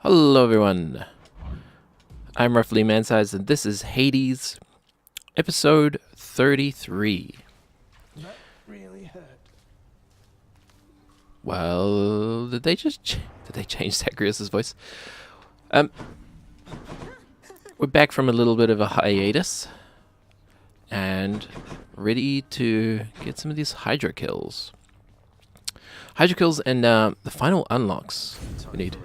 Hello everyone, I'm roughly man-sized and this is Hades, episode 33. That really hurt. Well, did they change Zacharias' voice? We're back from a little bit of a hiatus and ready to get some of these Hydra kills. Hydra kills and the final unlocks we need.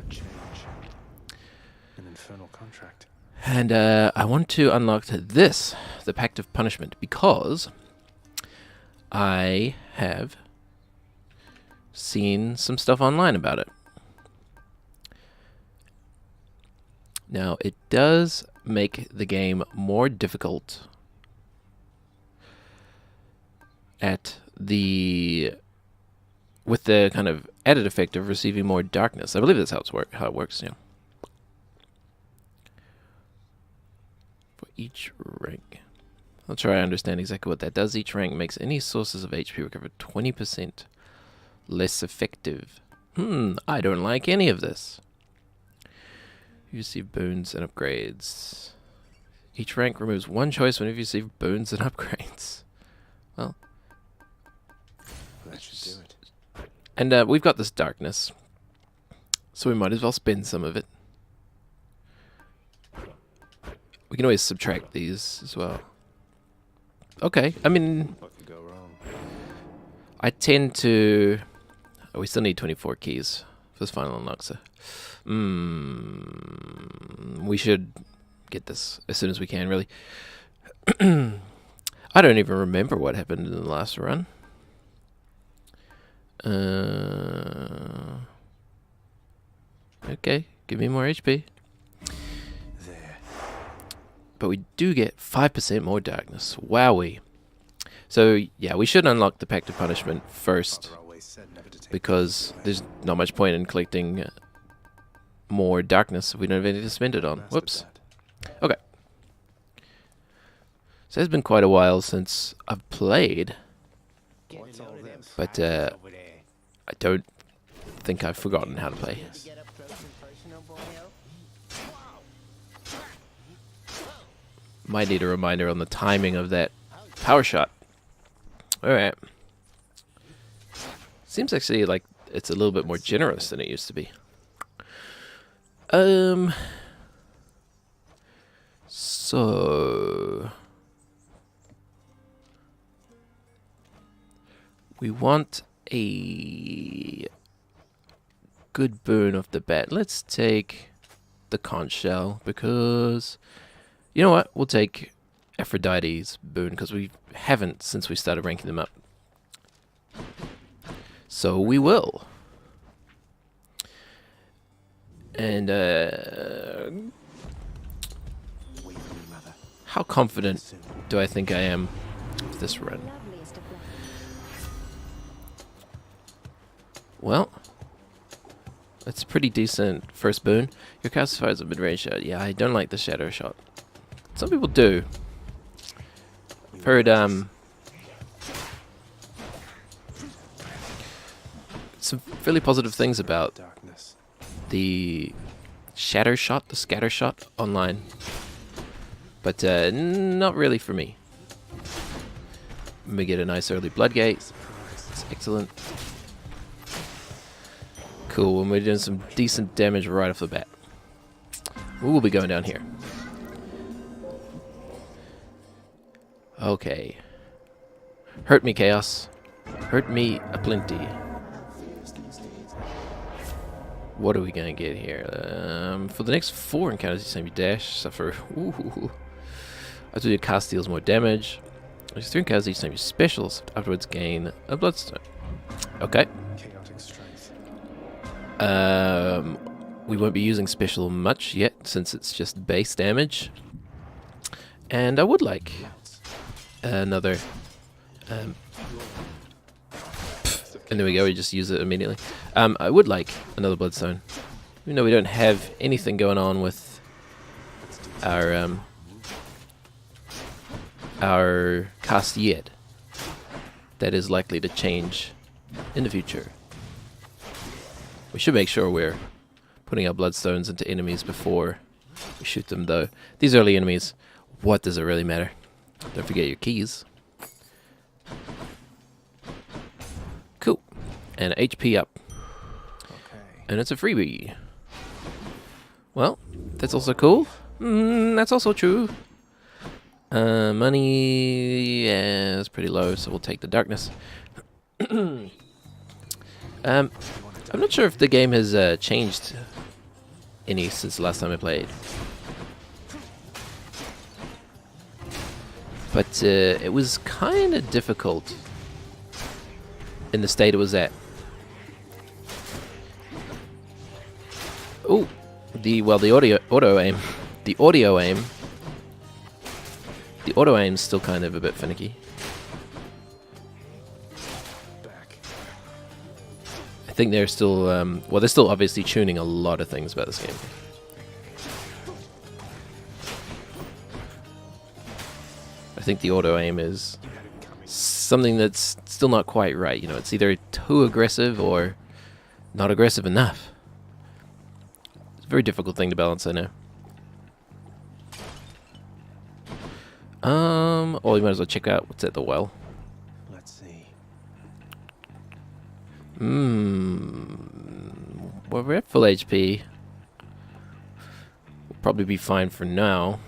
An infernal contract. And I want to unlock this, the Pact of Punishment, because I have seen some stuff online about it. Now, it does make the game more difficult with the kind of added effect of receiving more darkness. I believe that's how it works, yeah. For each rank. Not sure I understand exactly what that does. Each rank makes any sources of HP recover 20% less effective. I don't like any of this. You receive boons and upgrades. Each rank removes one choice whenever you receive boons and upgrades. Well, That should do it. and we've got this darkness, so we might as well spend some of it. We can always subtract these as well. Okay, I mean, What could go wrong? I tend to... Oh, we still need 24 keys for this final unlock, so... we should get this as soon as we can, really. I don't even remember what happened in the last run. Okay, give me more HP. There. But we do get 5% more darkness. Wowee. So, yeah, we should unlock the Pact of Punishment first, Father always said never to take because there's not much point in collecting more darkness if we don't have anything to spend it on. Mastered Whoops. that. Okay. So it's been quite a while since I've played, What's all this? but I don't think I've forgotten how to play. Get up close and personal, boyo. Might need a reminder on the timing of that power shot. Alright. Seems actually like it's a little bit more generous than it used to be. So... we want a good boon off the bat. Let's take the conch shell, because... You know what? We'll take Aphrodite's boon, because we haven't since we started ranking them up. So we will. And, Wait for me, mother. how confident Soon. do I think I am with this run? Loveliest of blessings. Well, that's a pretty decent first boon. Your cast fires a mid-range shot. Yeah, I don't like the shadow shot. Some people do. I've heard some fairly positive things about Darkness. the shatter shot, the scatter shot online, but not really for me. We get a nice early blood gate. It's excellent. Cool, and we're doing some decent damage right off the bat. We will be going down here. Okay. Hurt me, Chaos. Hurt me aplenty. What are we gonna get here? For the next 4 encounters, you same you dash, suffer. Ooh. After your cast deals more damage. Next 3 encounters, each time you specials. Afterwards, gain a bloodstone. Okay. Chaotic strength. We won't be using special much yet, since it's just base damage. And I would like another. And there we go. We just use it immediately. I would like another bloodstone, even though we don't have anything going on with our cast yet. That is likely to change in the future. We should make sure we're putting our bloodstones into enemies before we shoot them, though. These early enemies, what does it really matter? Don't forget your keys. Cool. And HP up. Okay. And it's a freebie. Well, that's also cool. That's also true. Money, yeah, it's pretty low, so we'll take the darkness. I'm not sure if the game has changed any since the last time I played. But it was kind of difficult in the state it was at. Oh, the auto aim's still kind of a bit finicky. Back. I think they're still well, they're still obviously tuning a lot of things about this game. I think the auto aim is You had it coming. something that's still not quite right. You know, it's either too aggressive or not aggressive enough. It's a very difficult thing to balance, I know. Or you might as well check out what's at the well. Let's see. Well, we're at full HP. We'll probably be fine for now.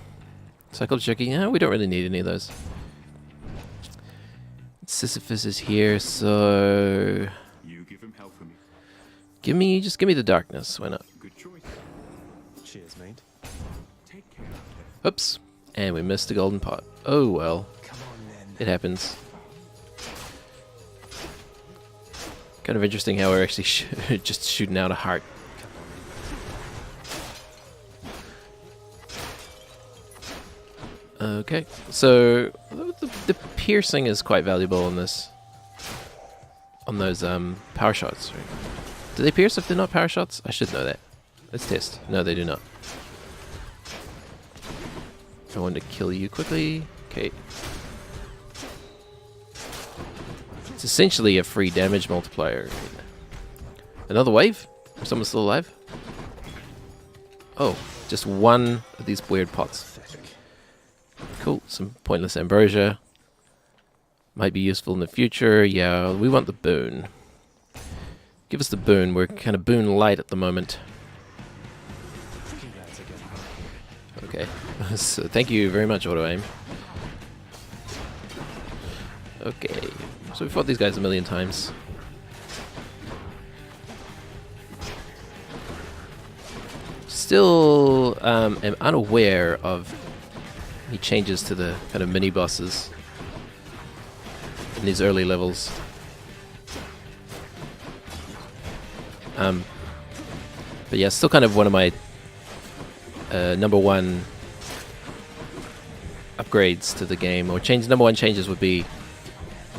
Cycle checking, yeah, we don't really need any of those. Sisyphus is here, so You give him hell for me. just give me the darkness. Why not? Good choice. Cheers, mate. Take care. Oops, and we missed the golden pot. Oh well, Come on then. it happens. Kind of interesting how we're actually just shooting out a heart. Come on then. Okay, so the piercing is quite valuable in this. On those power shots. Right? Do they pierce if they're not power shots? I should know that. Let's test. No, they do not. I want to kill you quickly. Okay. It's essentially a free damage multiplier. Another wave? Someone's still alive? Oh, just one of these weird pots. Pathetic. Cool, some pointless ambrosia. Might be useful in the future. Yeah, we want the boon. Give us the boon. We're kind of boon light at the moment. Congrats again. Okay. So thank you very much, auto aim. Okay. So we fought these guys a million times. Still am unaware of any changes to the kind of mini bosses in these early levels. But yeah, still kind of one of my number one upgrades to the game, or number one changes would be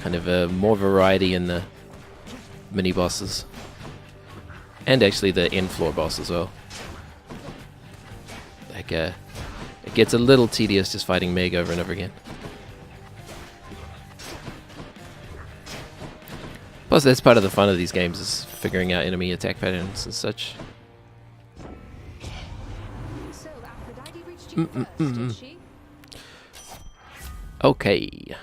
kind of more variety in the mini bosses, and actually the end floor boss as well. Like it gets a little tedious just fighting Meg over and over again. Plus, that's part of the fun of these games, is figuring out enemy attack patterns and such. So Aphrodite reached you first, did she? Okay.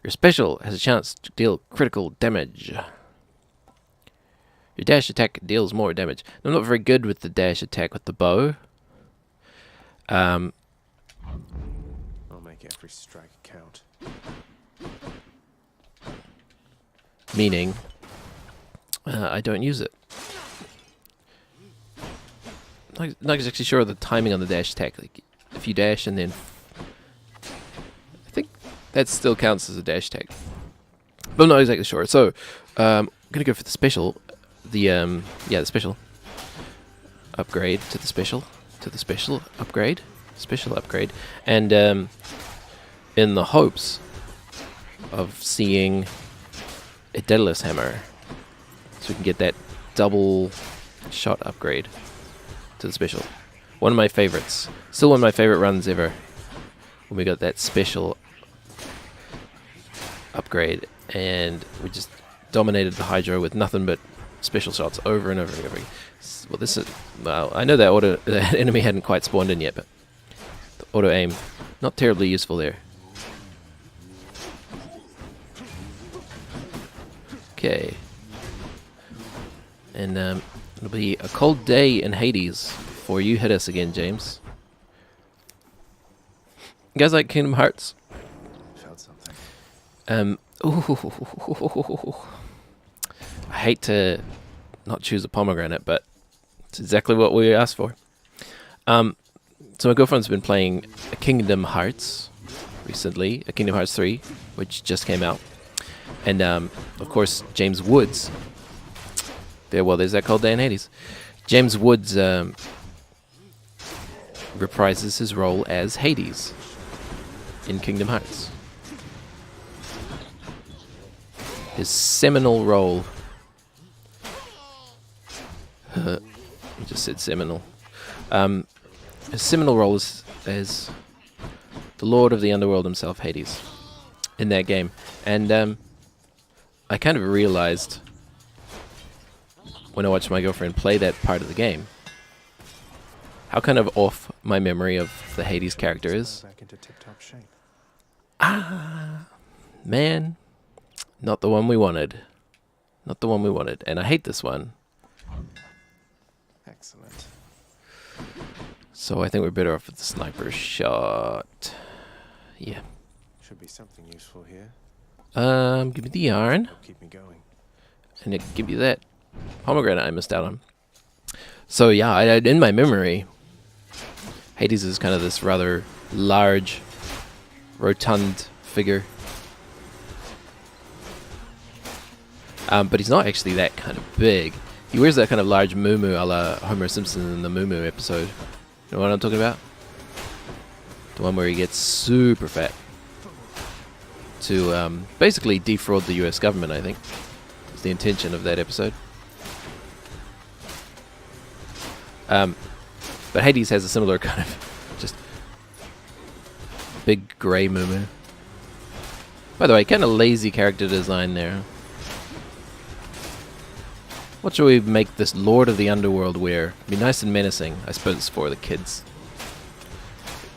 Your special has a chance to deal critical damage. Your dash attack deals more damage. I'm not very good with the dash attack with the bow. I'll make every strike count. Meaning, I don't use it. Not exactly sure of the timing on the dash attack. Like, if you dash and then... I think that still counts as a dash attack. But I'm not exactly sure. So, I'm going to go for the special. The special. Upgrade to the special. To the special. Upgrade. Special upgrade. And in the hopes of seeing a Daedalus hammer, so we can get that double shot upgrade to the special. One of my favorites. Still one of my favorite runs ever, when we got that special upgrade and we just dominated the Hydra with nothing but special shots over and over and over again. Well, this is... Well, I know that that enemy hadn't quite spawned in yet, but... The auto-aim, not terribly useful there. Okay. And, it'll be a cold day in Hades before you hit us again, James. You guys like Kingdom Hearts? Felt something. Ooh. I hate to not choose a pomegranate, but it's exactly what we asked for. So my girlfriend's been playing Kingdom Hearts recently, Kingdom Hearts 3, which just came out. And, of course, James Woods. Yeah, well, there's that cold day in Hades. James Woods reprises his role as Hades in Kingdom Hearts. His seminal role. I just said seminal. His seminal role is as the Lord of the Underworld himself, Hades, in that game. And I kind of realized when I watched my girlfriend play that part of the game how kind of off my memory of the Hades character is. Back into tip-top shape. Man, not the one we wanted. Not the one we wanted. And I hate this one. Excellent. So I think we're better off with the sniper shot. Yeah. Should be something useful here. Give me the yarn. Will keep me going. And it give you that pomegranate I missed out on. So yeah, in my memory, Hades is kind of this rather large, rotund figure. But he's not actually that kind of big. He wears that kind of large muumuu a la Homer Simpson in the muumuu episode. You know what I'm talking about? The one where he gets super fat. To basically defraud the US government, I think. Is the intention of that episode. But Hades has a similar kind of just big grey muumuu. By the way, kind of lazy character design there. What shall we make this Lord of the Underworld wear? Be nice and menacing, I suppose, for the kids.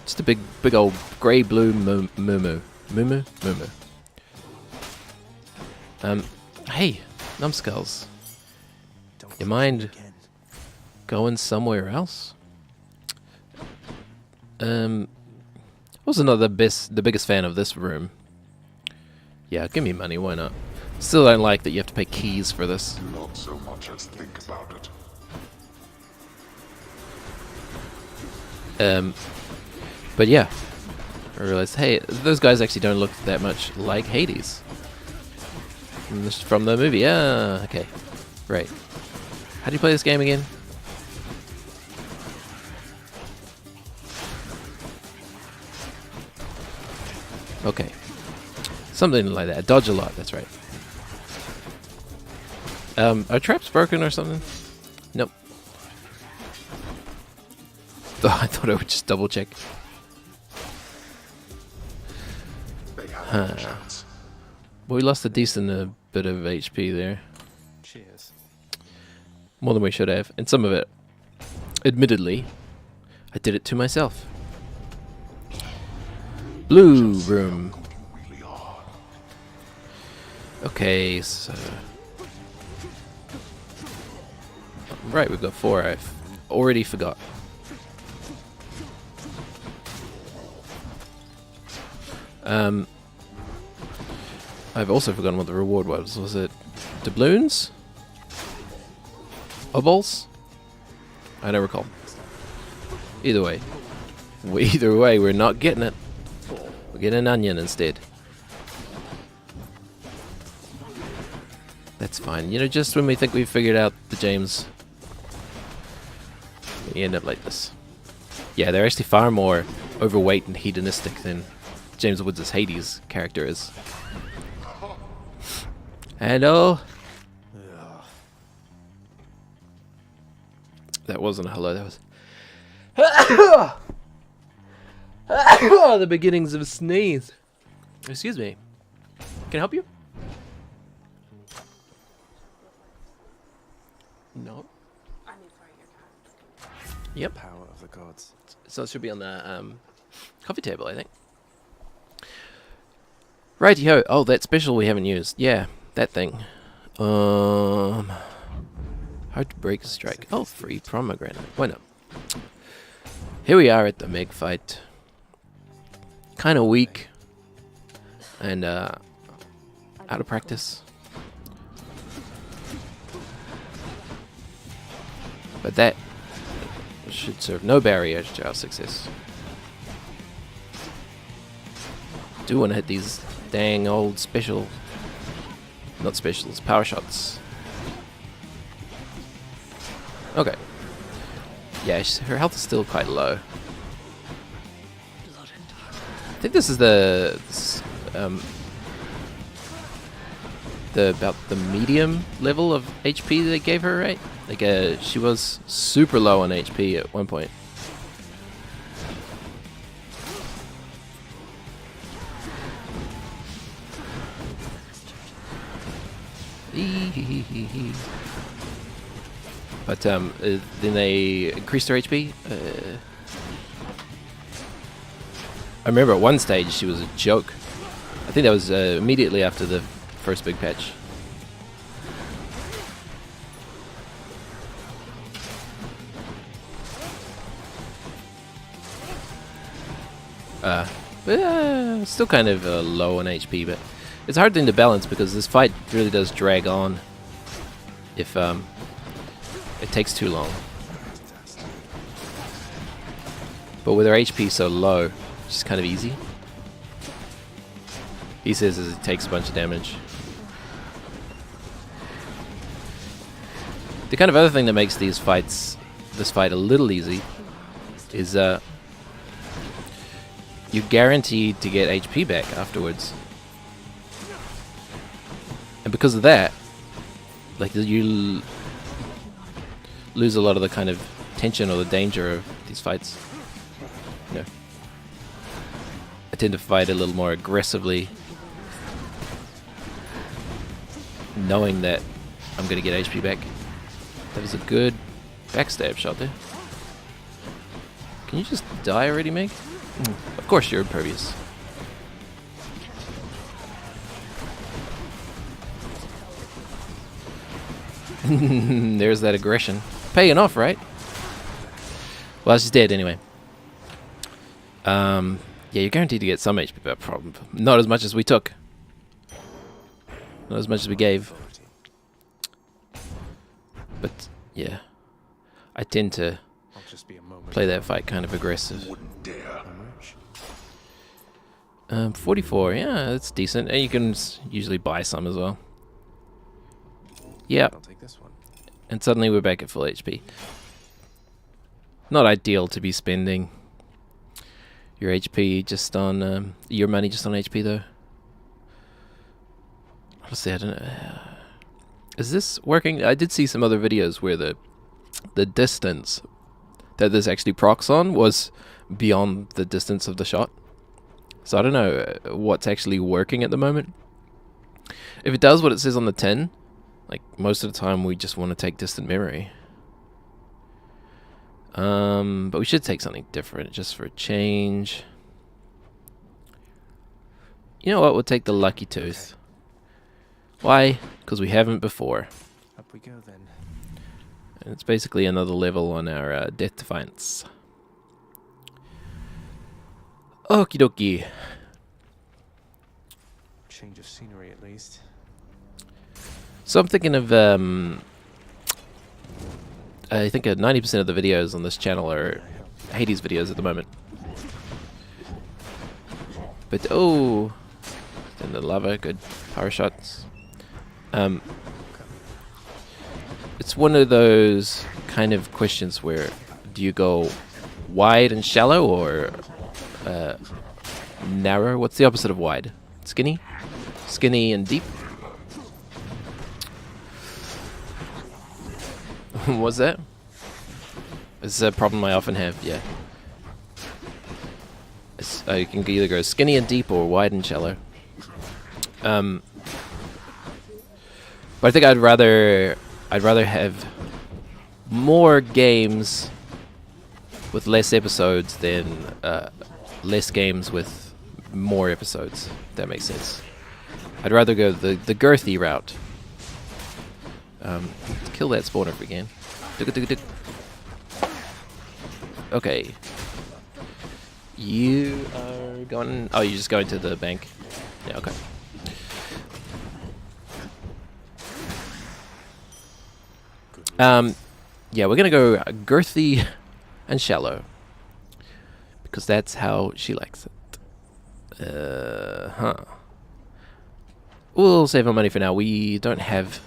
Just a big old grey-blue muumuu. Muumuu? Hey, numbskulls. Don't You mind again. going somewhere else? Wasn't the biggest fan of this room. Yeah, give me money, why not? Still don't like that you have to pay keys for this. Do not so much as think about it. But yeah, I realized, hey, those guys actually don't look that much like Hades from the movie. Ah, okay, right. How do you play this game again? Okay, something like that. Dodge a lot. That's right. Are traps broken or something? Nope. I thought I would just double check. They have no chance. Well, we lost a decent bit of HP there. Cheers. More than we should have. And some of it, admittedly, I did it to myself. Blue room. Really hard. Okay, so... Right, we've got 4. I've already forgot. I've also forgotten what the reward was. Was it doubloons? Obols? I don't recall. Either way. We're not getting it. We're getting an onion instead. That's fine. You know, just when we think we've figured out the James, we end up like this. Yeah, they're actually far more overweight and hedonistic than James Woods' Hades character is. Hello? That wasn't a hello, that was... the beginnings of a sneeze. Excuse me. Can I help you? No? I mean, sorry, you're Yep. The power of the gods. So it should be on the coffee table, I think. Righty-ho. Oh, that special we haven't used. Yeah, that thing. Hard to break a strike. Oh, free pomegranate. Why not? Here we are at the Meg fight. Kind of weak. And out of practice. But that should serve no barrier to our success. Do want to hit these dang old special, not specials, power shots. Okay. Yeah, her health is still quite low. I think this is the about the medium level of HP they gave her, right? Like she was super low on HP at one point. But then they increased her HP. I remember at one stage she was a joke. I think that was immediately after the first big patch. Still kind of low on HP, but it's a hard thing to balance because this fight really does drag on if it takes too long. But with her HP so low, it's kind of easy. He says as it takes a bunch of damage. The kind of other thing that makes this fight a little easy is you're guaranteed to get HP back afterwards. And because of that, like you lose a lot of the kind of tension or the danger of these fights. You know, I tend to fight a little more aggressively, knowing that I'm going to get HP back. That was a good backstab shot there. Can you just die already, Meg? Of course you're impervious. There's that aggression. Paying off, right? Well, she's dead anyway. Yeah, you're guaranteed to get some HP, but problem. Not as much as we took. Not as much as we gave. But, yeah. I tend to I'll just be a moment. play that fight kind of aggressive. Wouldn't dare. How much? 44, yeah, that's decent. And you can usually buy some as well. Yeah, I'll take this one. and suddenly we're back at full HP. Not ideal to be spending your HP just on your money just on HP though. Honestly, I don't know. Is this working? I did see some other videos where the distance that this actually procs on was beyond the distance of the shot. So I don't know what's actually working at the moment. If it does what it says on the 10, like most of the time we just want to take distant memory. But we should take something different just for a change. You know what? We'll take the Lucky Tooth. Why? Because we haven't before. Up we go then. And it's basically another level on our Death Defiance. Okie dokie. Change of scenery at least. So I'm thinking of, I think 90% of the videos on this channel are Hades videos at the moment. But, oh, then the lava, good power shots. It's one of those kind of questions where do you go wide and shallow or narrow? What's the opposite of wide? Skinny? Skinny and deep? What's that? It's a problem I often have, yeah. You can either go skinny and deep or wide and shallow. But I think I'd rather have more games with less episodes than less games with more episodes. If that makes sense. I'd rather go the girthy route. Kill that spawner if we can. Okay. You are going... Oh, you're just going to the bank. Yeah, okay. Yeah, we're gonna go girthy and shallow. Because that's how she likes it. We'll save our money for now. We don't have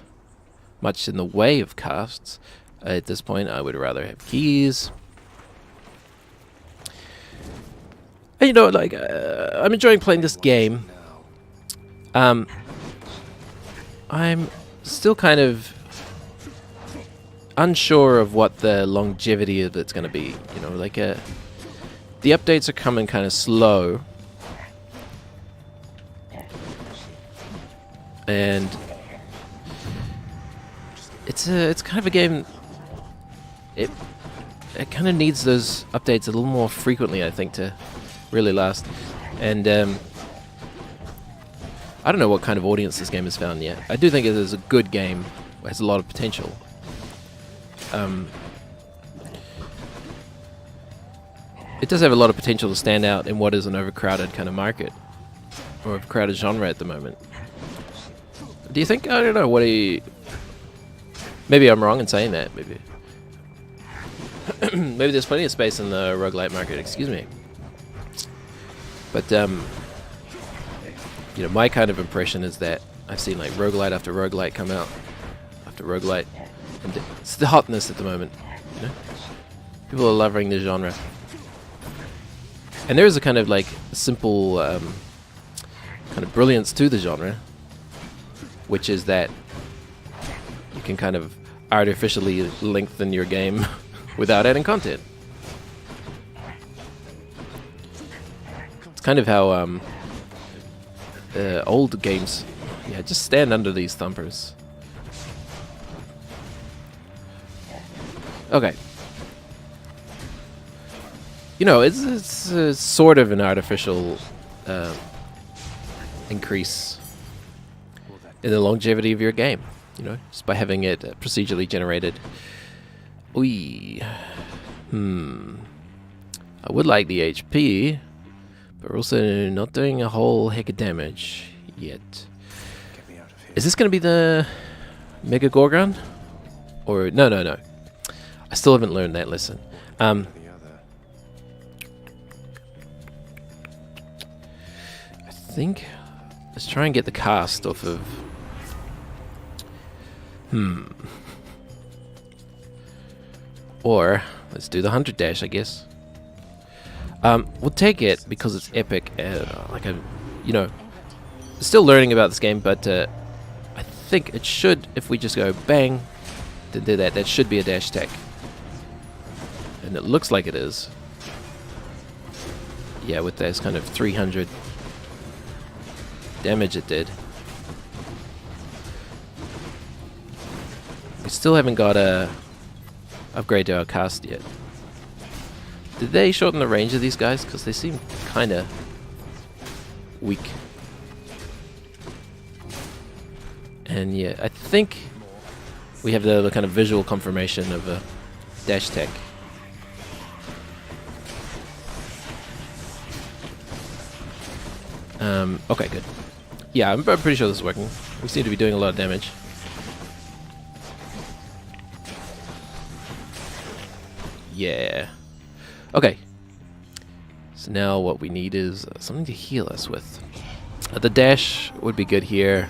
much in the way of casts. At this point, I would rather have keys. And you know, like, I'm enjoying playing this game. I'm still kind of unsure of what the longevity of it's going to be. You know, like, the updates are coming kind of slow. And it's kind of a game. It kind of needs those updates a little more frequently, I think, to really last. And I don't know what kind of audience this game has found yet. I do think it is a good game. It has a lot of potential. It does have a lot of potential to stand out in what is an overcrowded kind of market, or overcrowded genre at the moment. Do you think? I don't know. What do you... Maybe I'm wrong in saying that. Maybe. Maybe there's plenty of space in the roguelite market. Excuse me. But you know, my kind of impression is that I've seen like roguelite after roguelite come out after roguelite, and it's the hotness at the moment. You know, people are loving the genre, and there is a kind of like simple kind of brilliance to the genre, which is that you can kind of artificially lengthen your game without adding content. It's kind of how old games, yeah, just stand under these thumpers. Okay. You know, it's sort of an artificial increase in the longevity of your game, you know, just by having it procedurally generated. I would like the HP, but we're also not doing a whole heck of damage yet. Get me out of here. Is this going to be the Mega Gorgon? Or, no. I still haven't learned that lesson. The other. I think, let's try and get the cast off of... Or, let's do the 100 dash, I guess. We'll take it because it's epic. Like, you know, still learning about this game, but I think it should, if we just go bang, to do that, that should be a dash tech. And it looks like it is. Yeah, with those kind of 300 damage it did. We still haven't got a upgrade to our cast yet. Did they shorten the range of these guys? Because they seem kind of weak. And yeah, I think we have the kind of visual confirmation of a dash tech. Okay, good. Yeah, I'm pretty sure this is working. We seem to be doing a lot of damage. Yeah. Okay. So now what we need is something to heal us with. The dash would be good here.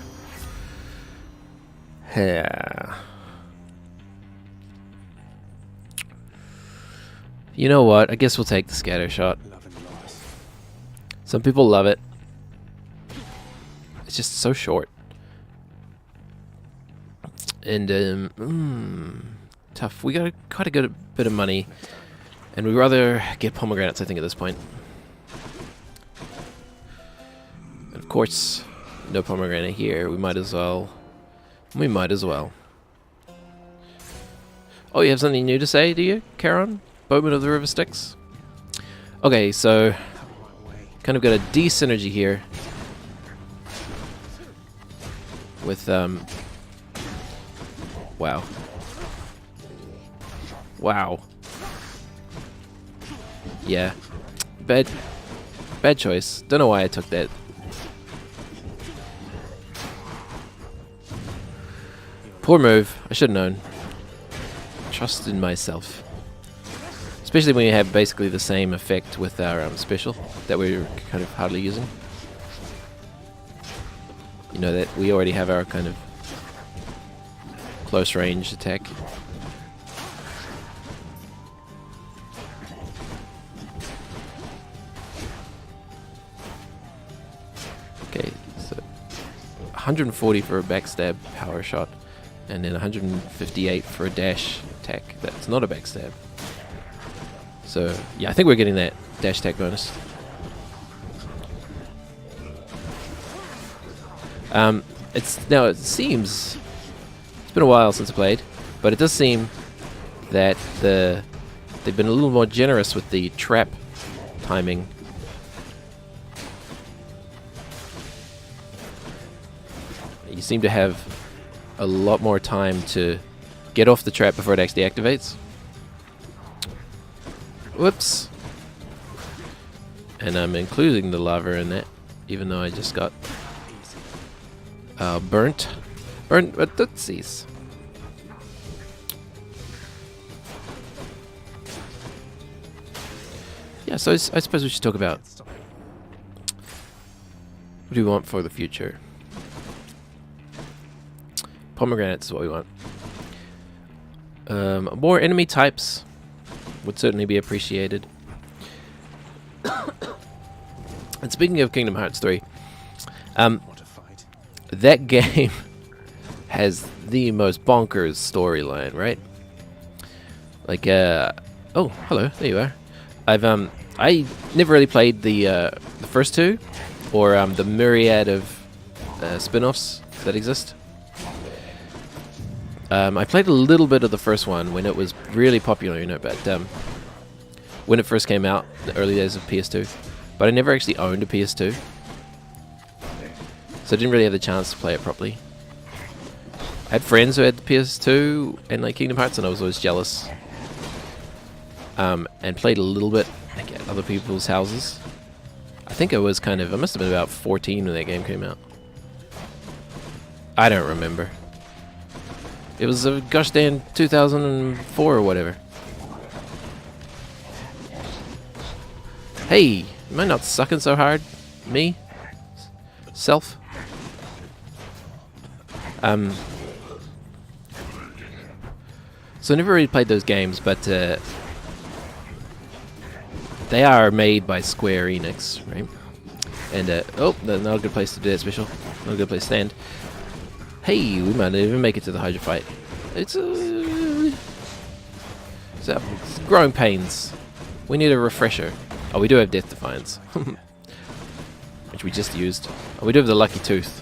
Yeah. You know what? I guess we'll take the scatter shot. Love and loss. Some people love it. It's just so short. And tough. We got quite a good bit of money, and we'd rather get pomegranates, I think, at this point. And of course, no pomegranate here. We might as well. Oh, you have something new to say, do you, Charon? Bowman of the River Styx. Okay, so kind of got a D synergy here with wow. Wow. Yeah. Bad choice. Don't know why I took that. Poor move. I should have known. Trust in myself. Especially when you have basically the same effect with our special that we're kind of hardly using. You know that we already have our kind of close range attack. Okay, so 140 for a backstab power shot, and then 158 for a dash attack. That's not a backstab. So yeah, I think we're getting that dash attack bonus. It seems it's been a while since I played, but it does seem that they've been a little more generous with the trap timing. You seem to have a lot more time to get off the trap before it actually activates. Whoops. And I'm including the lava in that, even though I just got burnt. Burnt with tootsies. Yeah, so I suppose we should talk about what do we want for the future. Pomegranates is what we want. More enemy types would certainly be appreciated. And speaking of Kingdom Hearts 3, What a fight. that game has the most bonkers storyline, right? Like, oh, hello, there you are. I never really played the first two, or the myriad of spin-offs that exist. I played a little bit of the first one when it was really popular, you know, but when it first came out, the early days of PS2. But I never actually owned a PS2, so I didn't really have the chance to play it properly. I had friends who had the PS2 and like Kingdom Hearts, and I was always jealous. And played a little bit like at other people's houses. I think I must have been about 14 when that game came out. I don't remember. It was a gosh dang 2004 or whatever. Hey, am I not sucking so hard? Me? Self? So I never really played those games, but they are made by Square Enix, right? And, oh, that's not a good place to do that special. Not a good place to stand. Hey, we might not even make it to the Hydra fight. It's growing pains. We need a refresher. Oh, we do have Death Defiance. Which we just used. Oh, we do have the Lucky Tooth.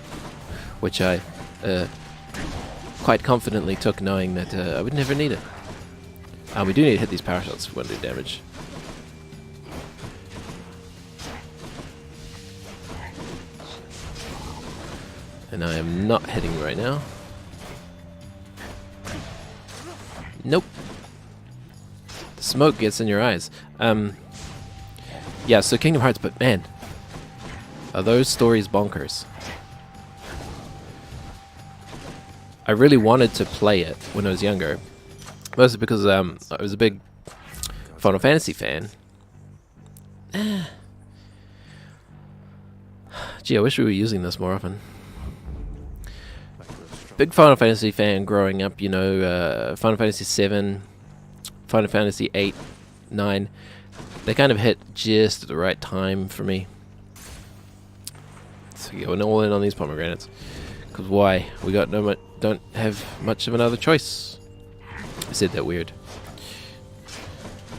Which I quite confidently took, knowing that I would never need it. We do need to hit these power shots if we want to do damage. And I am not hitting right now. Nope. The smoke gets in your eyes. Yeah, so Kingdom Hearts, but man, are those stories bonkers. I really wanted to play it when I was younger. Mostly because I was a big Final Fantasy fan. Gee, I wish we were using this more often. Big Final Fantasy fan growing up, you know, Final Fantasy 7, Final Fantasy 8, 9. They kind of hit just at the right time for me. So going all in on these pomegranates. Because why? We got don't have much of another choice. I said that weird.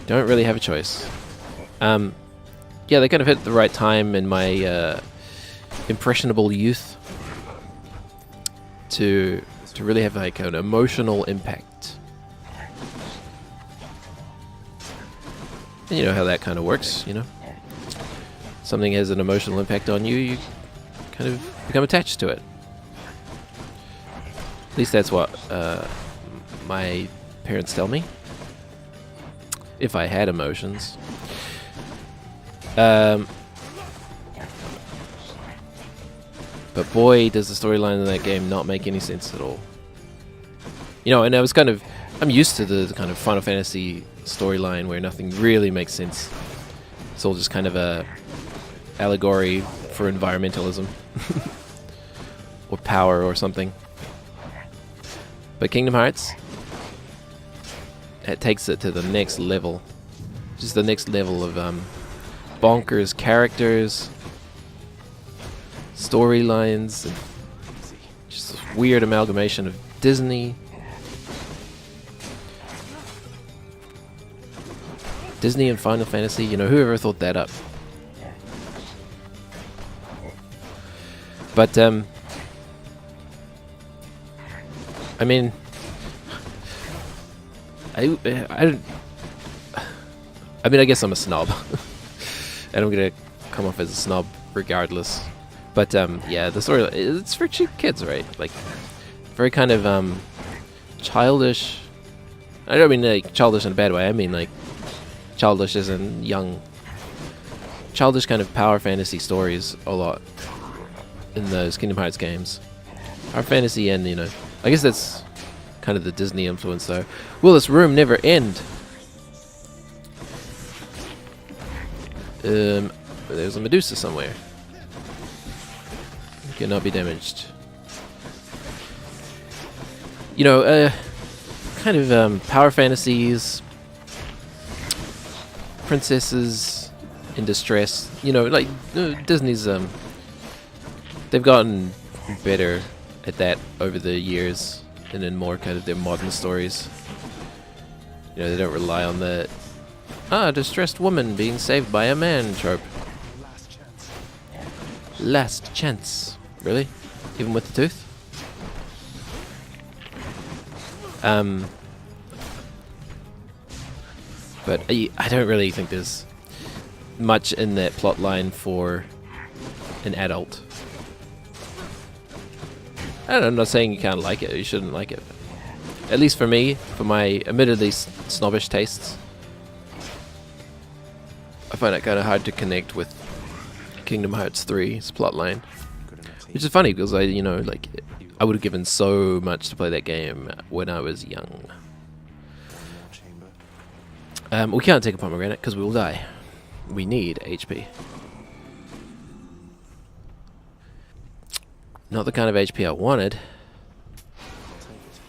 Don't really have a choice. Yeah, they kind of hit at the right time in my impressionable youth. To really have like an emotional impact. And you know how that kind of works, you know. Something has an emotional impact on you, you kind of become attached to it. At least that's what my parents tell me. If I had emotions. But boy, does the storyline in that game not make any sense at all. You know, and I was kind of... I'm used to the kind of Final Fantasy storyline where nothing really makes sense. It's all just kind of a allegory for environmentalism. Or power or something. But Kingdom Hearts, it takes it to the next level. Just the next level of bonkers characters, storylines, and just this weird amalgamation of Disney. Disney and Final Fantasy, you know, whoever thought that up? But, I mean, I guess I'm a snob. And I'm gonna come off as a snob regardless. But, yeah, the story, it's for cheap kids, right? Like, very kind of, childish. I don't mean, like, childish in a bad way. I mean, like, childish as in young. Childish kind of power fantasy stories a lot in those Kingdom Hearts games. Power fantasy and, you know, I guess that's kind of the Disney influence though. Will this room never end? There's a Medusa somewhere. Cannot be damaged. You know, kind of power fantasies, princesses in distress. You know, like Disney's they've gotten better at that over the years, and in more kind of their modern stories. You know, they don't rely on the distressed woman being saved by a man trope. Last chance. Really? Even with the tooth? But I don't really think there's much in that plot line for an adult. I don't know, I'm not saying you can't like it, or you shouldn't like it. At least for me, for my admittedly snobbish tastes, I find it kind of hard to connect with Kingdom Hearts 3's plotline. Which is funny because I would have given so much to play that game when I was young. We can't take a pomegranate because we will die. We need HP. Not the kind of HP I wanted.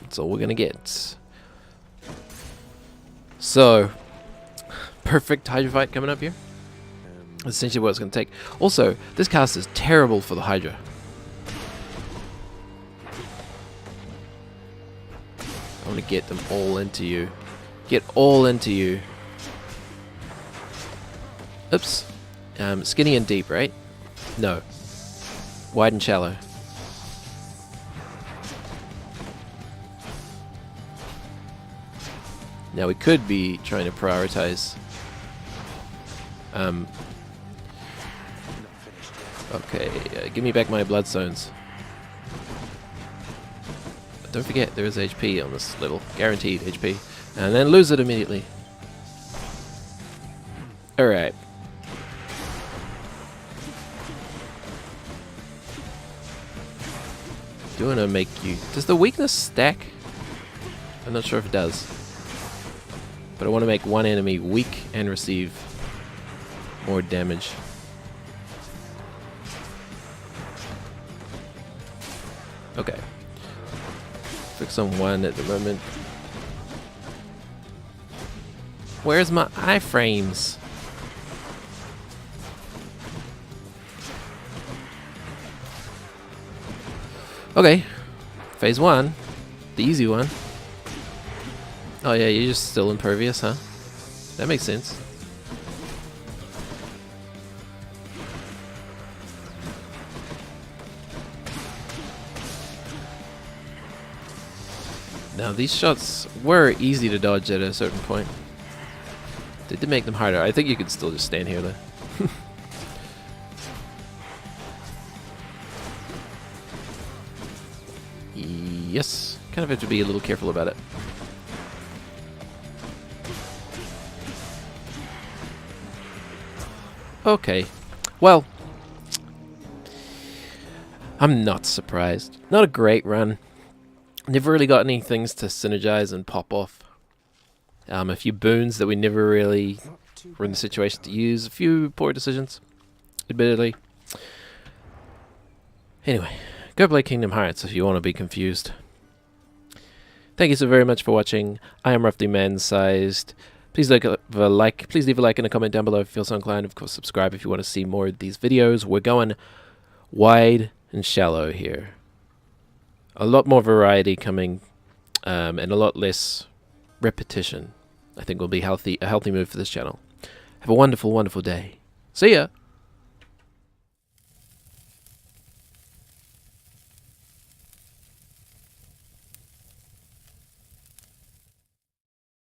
That's all we're gonna get. So, perfect Hydra fight coming up here. That's essentially what it's gonna take. Also, this cast is terrible for the Hydra. I want to get them all into you. Get all into you. Oops. Skinny and deep, right? No. Wide and shallow. Now we could be trying to prioritize. Okay, give me back my bloodstones. Don't forget, there is HP on this level. Guaranteed HP. And then lose it immediately. Alright. Do you want to make you... Does the weakness stack? I'm not sure if it does. But I want to make one enemy weak and receive more damage. Okay. Fix on one at the moment. Where's my iframes? Okay. Phase 1. The easy one. Oh yeah, you're just still impervious, huh? That makes sense. Now these shots were easy to dodge at a certain point. They did make them harder. I think you can still just stand here, though. Yes. Kind of have to be a little careful about it. Okay. Well, I'm not surprised. Not a great run. Never really got any things to synergize and pop off. A few boons that we never really were in the situation to use. A few poor decisions, admittedly. Anyway, go play Kingdom Hearts if you want to be confused. Thank you so very much for watching. I am roughly man-sized. Please leave a like. Please leave a like and a comment down below if you feel so inclined. Of course, subscribe if you want to see more of these videos. We're going wide and shallow here. A lot more variety coming, and a lot less repetition. I think will be a healthy move for this channel. Have a wonderful, wonderful day. See ya!